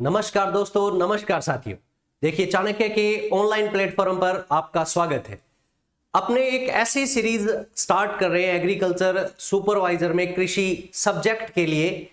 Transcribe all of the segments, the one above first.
नमस्कार दोस्तों, नमस्कार साथियों। देखिए, चाणक्य के ऑनलाइन प्लेटफॉर्म पर आपका स्वागत है। अपने एक ऐसी सीरीज स्टार्ट कर रहे हैं एग्रीकल्चर सुपरवाइजर में, कृषि सब्जेक्ट के लिए।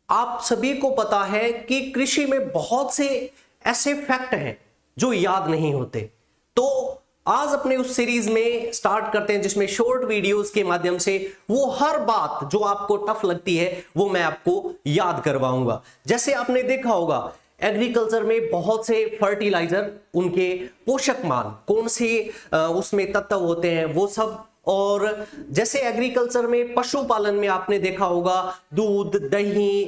आप सभी को पता है कि कृषि में बहुत से ऐसे फैक्ट हैं जो याद नहीं होते। तो आज अपने उस सीरीज में स्टार्ट करते हैं जिसमें शॉर्ट वीडियोस के माध्यम से वो हर बात जो आपको टफ लगती है वो मैं आपको याद करवाऊंगा। जैसे आपने देखा होगा एग्रीकल्चर में बहुत से फर्टिलाइजर, उनके पोषक मान, कौन से उसमें तत्व होते हैं वो सब। और जैसे एग्रीकल्चर में पशुपालन में आपने देखा होगा दूध, दही,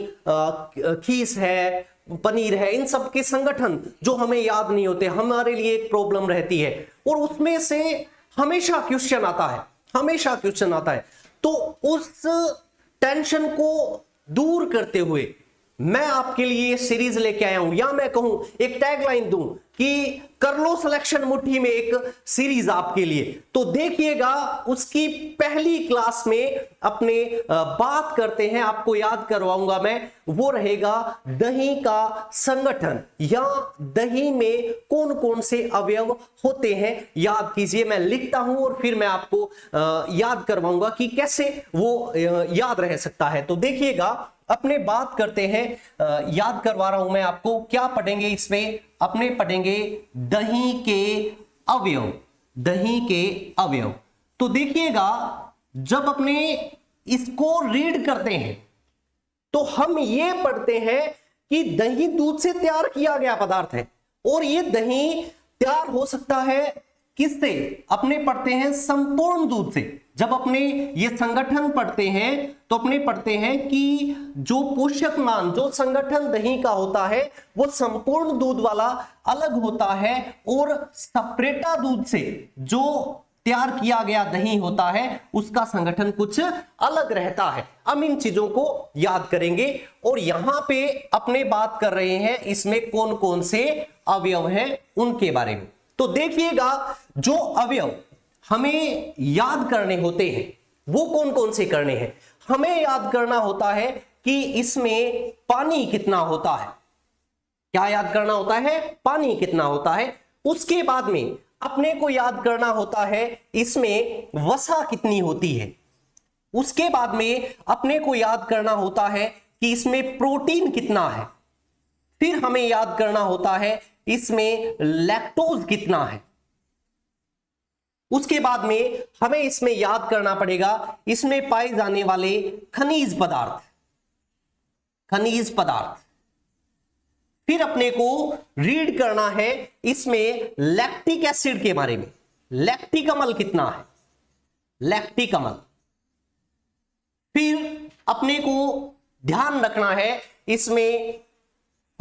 खीस है, पनीर है, इन सब के संगठन जो हमें याद नहीं होते, हमारे लिए एक प्रॉब्लम रहती है। और उसमें से हमेशा क्वेश्चन आता है, हमेशा क्वेश्चन आता है। तो उस टेंशन को दूर करते हुए मैं आपके लिए सीरीज लेके आया हूं, या मैं कहूं एक टैगलाइन दूं कि कर लो सिलेक्शन मुट्ठी में, एक सीरीज आपके लिए। तो देखिएगा, उसकी पहली क्लास में अपने बात करते हैं, आपको याद करवाऊंगा मैं, वो रहेगा दही का संगठन, या दही में कौन कौन से अवयव होते हैं। याद कीजिए, मैं लिखता हूं और फिर मैं आपको याद करवाऊंगा कि कैसे वो याद रह सकता है। तो देखिएगा, अपने बात करते हैं, याद करवा रहा हूं मैं आपको। क्या पढ़ेंगे इसमें? अपने पढ़ेंगे दही के अवयव, दही के अवयव। तो देखिएगा, जब अपने इसको रीड करते हैं तो हम ये पढ़ते हैं कि दही दूध से तैयार किया गया पदार्थ है, और ये दही तैयार हो सकता है किससे? अपने पढ़ते हैं संपूर्ण दूध से। जब अपने ये संगठन पढ़ते हैं तो अपने पढ़ते हैं कि जो पोषक मान, जो संगठन दही का होता है वो संपूर्ण दूध वाला अलग होता है, और सपरेटा दूध से जो तैयार किया गया दही होता है उसका संगठन कुछ अलग रहता है। हम इन चीजों को याद करेंगे, और यहां पे अपने बात कर रहे हैं इसमें कौन कौन से अवयव हैं उनके बारे में। तो देखिएगा, जो अवयव हमें याद करने होते हैं वो कौन कौन से करने हैं। हमें याद करना होता है कि इसमें पानी कितना होता है। क्या याद करना होता है? पानी कितना होता है। उसके बाद में अपने को याद करना होता है इसमें वसा कितनी होती है। उसके बाद में अपने को याद करना होता है कि इसमें प्रोटीन कितना है। फिर हमें याद करना होता है इसमें लैक्टोज कितना है। उसके बाद में हमें इसमें याद करना पड़ेगा इसमें पाए जाने वाले खनिज पदार्थ, खनिज पदार्थ। फिर अपने को रीड करना है इसमें लैक्टिक एसिड के बारे में, लैक्टिक अम्ल कितना है, लैक्टिक अम्ल। फिर अपने को ध्यान रखना है इसमें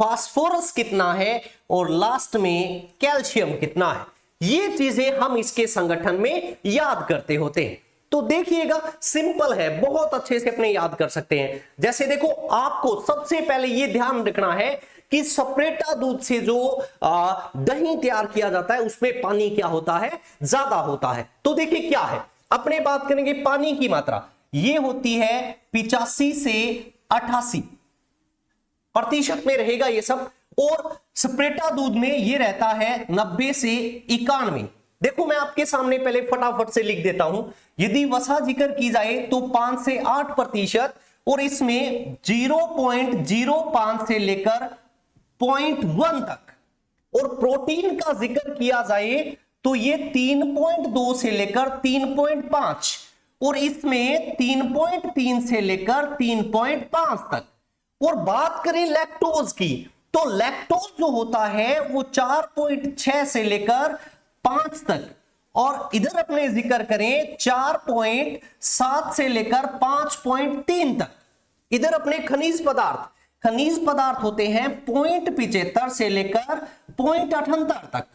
फास्फोरस कितना है, और लास्ट में कैल्शियम कितना है। ये चीजें हम इसके संगठन में याद करते होते हैं। तो देखिएगा, सिंपल है, बहुत अच्छे से अपने याद कर सकते हैं। जैसे देखो, आपको सबसे पहले ये ध्यान रखना है कि सपरेटा दूध से जो दही तैयार किया जाता है उसमें पानी क्या होता है? ज्यादा होता है। तो देखिए क्या है, अपने बात करेंगे पानी की मात्रा, ये होती है 85 से 88% में रहेगा ये सब, और सपरेटा दूध में ये रहता है 90 से 91। देखो, मैं आपके सामने पहले फटाफट से लिख देता हूं। यदि वसा जिक्र की जाए तो 5 से 8%, और इसमें 0.05 से लेकर 0.1 तक। और प्रोटीन का जिक्र किया जाए तो ये 3.2 से लेकर 3.5, और इसमें 3.3 से लेकर 3.5 तक। और बात करें लैक्टोज की, तो लैक्टोज जो होता है वो 4.6 से लेकर 5 तक, और इधर अपने जिक्र करें 4.7 से लेकर 5.3 तक। इधर अपने खनिज पदार्थ, खनिज पदार्थ होते हैं 0.75 से लेकर 0.78 तक,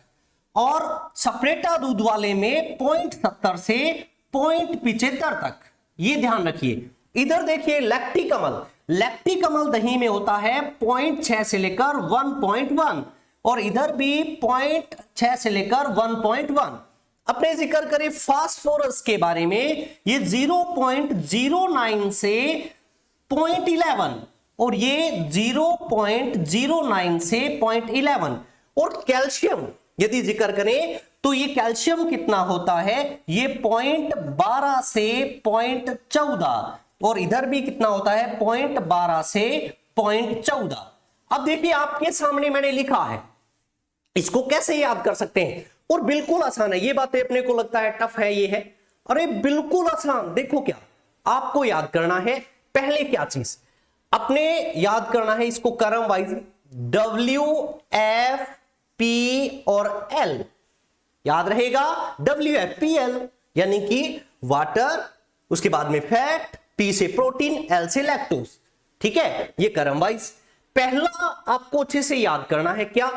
और सपरेटा दूध वाले में 0.70 से 0.75 तक। ये ध्यान रखिए। इधर देखिए लैक्टिक अम्ल, लैक्टिक अम्ल दही में होता है 0.6 से लेकर 1.1, और इधर भी 0.6 से लेकर 1.1। अपने जिक्र करें फास्फोरस के बारे में, ये 0.09 से 0.11, और ये 0.09 से 0.11। और कैल्शियम यदि जिक्र करें तो ये कैल्शियम कितना होता है, ये 0.12 से 0.14, और इधर भी कितना होता है 0.12 से 0.14। अब देखिए आपके सामने मैंने लिखा है, इसको कैसे याद कर सकते हैं, और बिल्कुल आसान है। ये बातें अपने को लगता है टफ है, ये है, अरे बिल्कुल आसान। देखो क्या आपको याद करना है, पहले क्या चीज अपने याद करना है, इसको क्रम वाइज W, F, P और L याद रहेगा। W, F, P, L यानी कि वाटर, उसके बाद में फैट, P से प्रोटीन, L से लैक्टोज। ठीक है, ये क्रम वाइज। पहला आपको अच्छे से याद करना है क्या,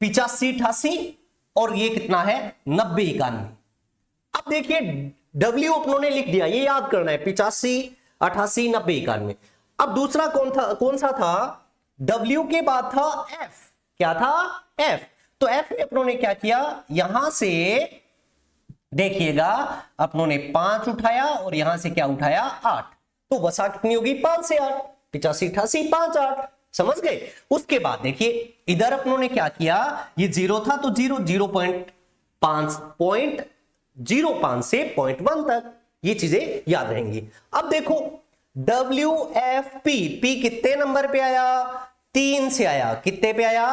85, 88, और ये कितना है 90, 91। अब देखिए W अपनों ने लिख दिया, ये याद करना है 85, 88, 90, 91। अब दूसरा कौन सा था, W के बाद था F, क्या था F। तो F में अपनों ने क्या किया, यहां से देखिएगा अपनों ने 5 उठाया और यहां से क्या उठाया 8, तो वसा कितनी होगी 5 से 8, 85, 88, 5, 8, समझ गए। उसके बाद देखिए इधर अपनों ने क्या किया, ये 0 था तो 0.05 से 0.1 तक, ये चीजें याद रहेंगी। अब देखो WFP, P कितने नंबर पे आया, 3 से आया, कितने पे आया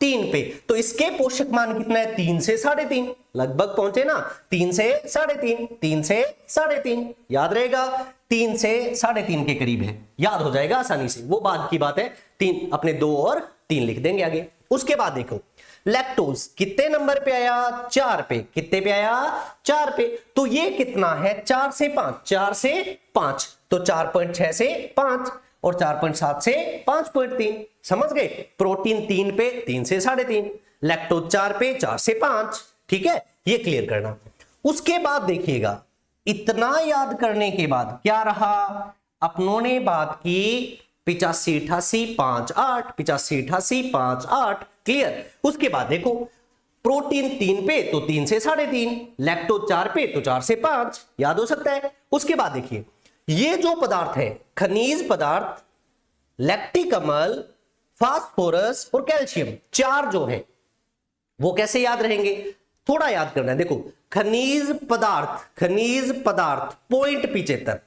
3 पे, तो इसके पोषक मान कितना है 3 से 3.5, लगभग पहुंचे ना 3 से 3.5, 3 से 3.5, याद रहेगा 3 से 3.5 के करीब है, याद हो जाएगा आसानी से, वो बाद की बात है। 3 अपने 2 और 3 लिख देंगे आगे। उसके बाद देखो लैक्टोज कितने नंबर पे आया, 4 पे, कितने पे आया 4 पे, तो ये कितना है 4 से 5, 4 से 5, तो 4.6 से 5 और 4.7 से 5.3, समझ गए। प्रोटीन 3 पे, 3 से 3.5, लैक्टोज 4 पे, 4 से 5, ठीक है, ये क्लियर करना। उसके बाद देखिएगा इतना याद करने के बाद क्या रहा, अपनों ने बात की 85, 88, 5, 8, 85, 88, 5, 8, क्लियर। उसके बाद देखो प्रोटीन 3 पे तो 3 से 3.5, लैक्टोज 4 पे तो 4 से 5, याद हो सकता है। उसके बाद देखिए ये जो पदार्थ है खनिज पदार्थ, लैक्टिक अम्ल, फास्फोरस और कैल्शियम, 4 जो है वो कैसे याद रहेंगे, थोड़ा याद करना है। देखो खनिज पदार्थ .75,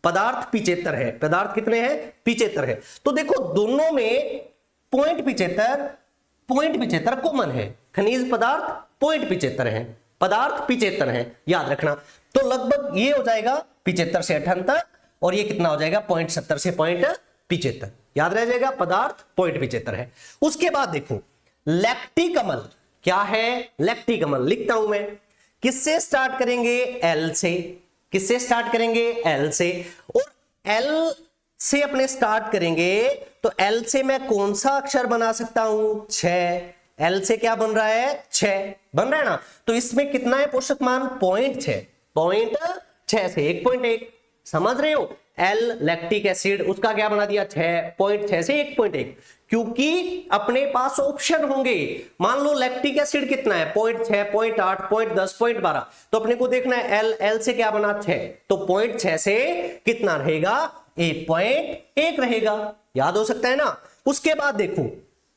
पदार्थ 75 है, पदार्थ कितने हैं 75 है, तो देखो दोनों में .75 कॉमन है, खनिज पदार्थ .75 है, पदार्थ 75 है, याद रखना। तो लगभग ये हो जाएगा 75 से 78, और ये कितना हो जाएगा 0.70 से 0.75, याद रह जाएगा, पदार्थ 0.75 है। उसके बाद देखो लैक्टिक अम्ल क्या है, लैक्टिक अम्ल लिखता हूं मैं, किससे स्टार्ट करेंगे L से, किससे स्टार्ट करेंगे L से, और L से अपने स्टार्ट करेंगे तो L से मैं कौन सा अक्षर बना सकता हूं 6, L से क्या बन रहा है 6 बन रहा है ना, तो इसमें कितना है पोषक मान 0.6 से 1.1, समझ रहे हो। L लैक्टिक एसिड, उसका क्या बना दिया 6.6 से 1.1, क्योंकि अपने पास ऑप्शन होंगे, मान लो लैक्टिक एसिड कितना है 0.6, 0.8, 0.10, 0.12, तो अपने को देखना है L से क्या बना 6, तो 0.6 से कितना रहेगा 1.1 रहेगा, याद हो सकता है ना। उसके बाद देखो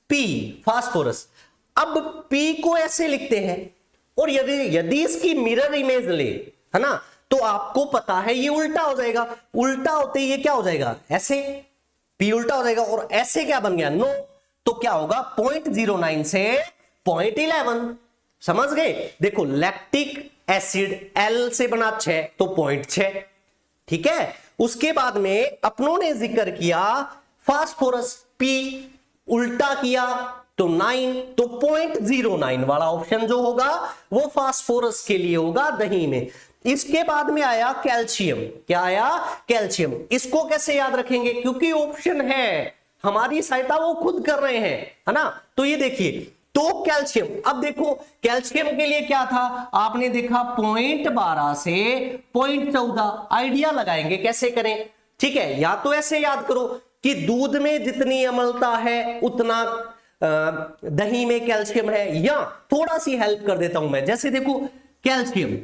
P फास्फोरस, अब P को ऐसे लिखते हैं, और यदि इसकी मिरर इमेज ले, है ना, तो आपको पता है ये उल्टा हो जाएगा, उल्टा होते ही ये क्या हो जाएगा ऐसे, P उल्टा हो जाएगा, और ऐसे क्या बन गया 9, तो क्या होगा 0.09 से 0.11, समझ गए। देखो लैक्टिक एसिड L से बना 6 तो 0.6, ठीक है। उसके बाद में अपनों ने जिक्र किया फास्फोरस, P उल्टा किया तो 9, तो 0.09 वाला ऑप्शन जो होगा वो फास्फोरस के लिए होगा दही में। इसके बाद में आया कैल्शियम, क्या आया कैल्शियम, इसको कैसे याद रखेंगे, क्योंकि ऑप्शन है, हमारी सहायता वो खुद कर रहे हैं, है ना। तो ये देखिए, तो कैल्शियम, अब देखो कैल्शियम के लिए क्या था, आपने देखा 0.12 से 0.14, आइडिया लगाएंगे कैसे करें, ठीक है। या तो ऐसे याद करो कि दूध में जितनी अम्लता है उतना दही में कैल्शियम है, या थोड़ा सी हेल्प कर देता हूं मैं, जैसे देखो कैल्शियम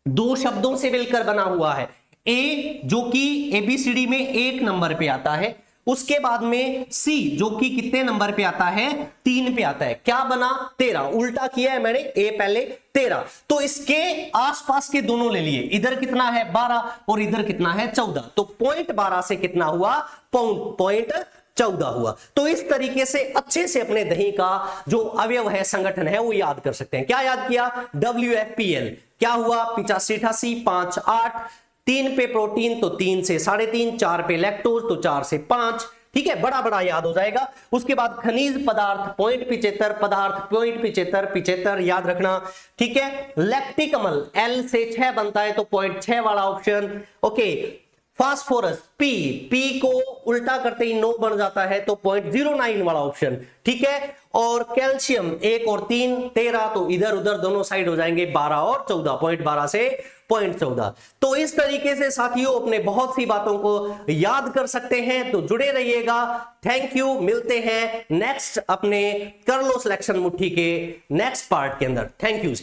2 शब्दों से मिलकर बना हुआ है, ए जो कि ABCD में 1 नंबर पे आता है, उसके बाद में सी जो कि कितने नंबर पे आता है, 3 पे आता है, क्या बना 13, उल्टा किया है मैंने, ए पहले 13, तो इसके आसपास के दोनों ले लिए, इधर कितना है 12 और इधर कितना है 14, तो पॉइंट 12 से कितना हुआ, पॉइंट 14 हुआ। तो इस तरीके से अच्छे से अपने दही का जो अवयव है, संगठन है, वो याद कर सकते हैं। क्या याद किया, WFPL क्या हुआ, 85 88 5 8, 3 पे प्रोटीन तो 3 से 3.5, 4 पे लैक्टोज तो 4 से 5, ठीक है, बड़ा बड़ा याद हो जाएगा। उसके बाद खनिज पदार्थ .75, पदार्थ .75 याद रखना, ठीक है। लैक्टिक अम्ल L से 6 बनता है तो 0.6 वाला ऑप्शन, ओके। फास्फोरस P को उल्टा करते ही 9 बन जाता है तो 0.09 वाला ऑप्शन, ठीक है। और कैल्शियम 1 और 3 13, तो इधर उधर दोनों साइड हो जाएंगे 12 और 14, 0.12 से 0.14। तो इस तरीके से साथियों अपने बहुत सी बातों को याद कर सकते हैं, तो जुड़े रहिएगा। थैंक यू, मिलते हैं नेक्स्ट अपने कर लो सिलेक्शन मुट्ठी के नेक्स्ट पार्ट के अंदर। Thank you.